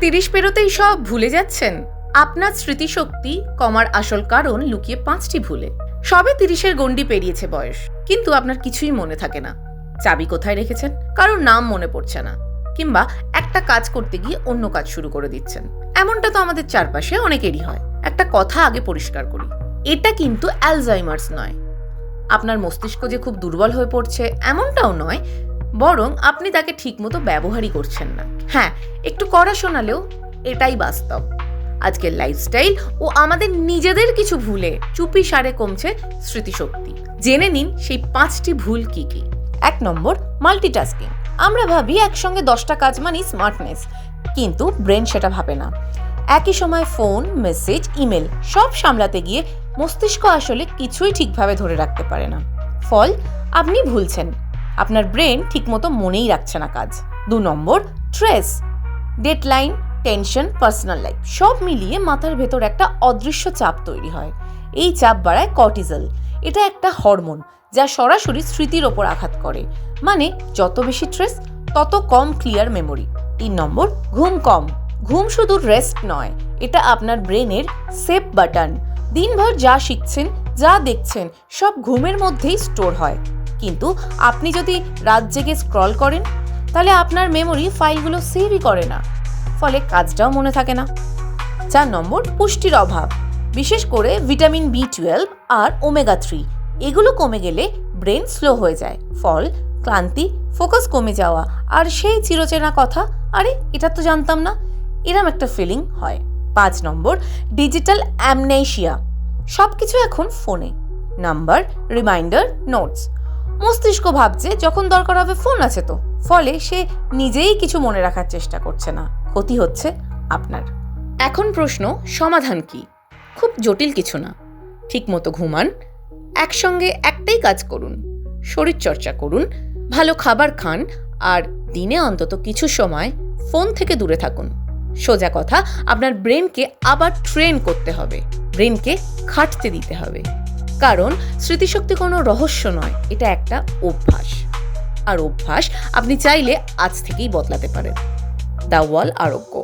30 পেরোতেই সব ভুলে যাচ্ছেন? আপনার স্মৃতিশক্তি কমার আসল কারণ লুকিয়ে 5টি ভুলে। সবে 30-এর গণ্ডি পেরিয়েছে বয়স, কিন্তু আপনার কিছুই মনে থাকে না। চাবি কোথায় রেখেছেন, কারোর নাম মনে পড়ছে না, কিংবা একটা কাজ করতে গিয়ে অন্য কাজ শুরু করে দিচ্ছেন। এমনটা তো আমাদের চারপাশে অনেকেরই হয়। একটা কথা আগে পরিষ্কার করি, এটা কিন্তু অ্যালজাইমার্স নয়। আপনার মস্তিষ্ক যে খুব দুর্বল হয়ে পড়ছে এমনটাও নয়, বরং আপনি তাকে ঠিকমতো ব্যবহারই করছেন না। হ্যাঁ, একটু কড়া শোনালেও এটাই বাস্তব। আজকের লাইফস্টাইল ও আমাদের নিজেদের কিছু ভুলে চুপি সারে কমছে স্মৃতিশক্তি। জেনে নিন সেই 5টি ভুল কি কি। 1 নম্বর, মাল্টিটাস্কিং। আমরা ভাবি একসঙ্গে 10টা কাজ মানেই স্মার্টনেস, কিন্তু ব্রেন সেটা ভাবে না। একই সময় ফোন, মেসেজ, ইমেল সব সামলাতে গিয়ে মস্তিষ্ক আসলে কিছুই ঠিকভাবে ধরে রাখতে পারে না। ফল, আপনি ভুলছেন, আপনার ব্রেন ঠিকমতো মনেই রাখছে না কাজ। 2 নম্বর, stress. Deadline, tension, personal life সব মিলিয়ে মাথার ভেতর একটা অদৃশ্য চাপ তৈরি হয়। এই চাপ বাড়ায় কর্টিজল। এটা একটা হরমোন যা সরাসরি স্মৃতির ওপর আঘাত করে। মানে যত বেশি স্ট্রেস তত কম ক্লিয়ার মেমোরি। 3 নম্বর, ঘুম কম। ঘুম শুধু রেস্ট নয়, এটা আপনার ব্রেনের সেভ বাটন। দিনভর যা শিখছেন, যা দেখছেন সব ঘুমের মধ্যেই স্টোর হয়। কিন্তু আপনি যদি রাত জেগে স্ক্রল করেন, তাহলে আপনার মেমোরি ফাইলগুলো সেভই করে না, ফলে কাজটাও মনে থাকে না। 4 নম্বর, পুষ্টির অভাব। বিশেষ করে ভিটামিন B12 আর ওমেগা 3 এগুলো কমে গেলে ব্রেন স্লো হয়ে যায়। ফল, ক্লান্তি, ফোকাস কমে যাওয়া, আর সেই চিরচেনা কথা, আরে এটা তো জানতাম না, এরম একটা ফিলিং হয়। 5 নম্বর, ডিজিটাল অ্যামনেশিয়া। সব কিছু এখন ফোনে, নাম্বার, রিমাইন্ডার, নোটস। মস্তিষ্ক ভাবছে যখন দরকার হবে ফোন আছে তো, ফলে সে নিজেই কিছু মনে রাখার চেষ্টা করছে না। ক্ষতি হচ্ছে আপনার। এখন প্রশ্ন, সমাধান কি? খুব জটিল কিছু না। ঠিকমতো ঘুমান, একসঙ্গে একটাই কাজ করুন, শরীরচর্চা করুন, ভালো খাবার খান, আর দিনে অন্তত কিছু সময় ফোন থেকে দূরে থাকুন। সোজা কথা, আপনার ব্রেনকে আবার ট্রেন করতে হবে, ব্রেনকে খাটতে দিতে হবে। কারণ স্মৃতিশক্তি কোনো রহস্য নয়, এটা একটা অভ্যাস। আর অভ্যাস আপনি চাইলে আজ থেকেই বদলাতে পারেন। দ্য ওয়াল আরোগ্য।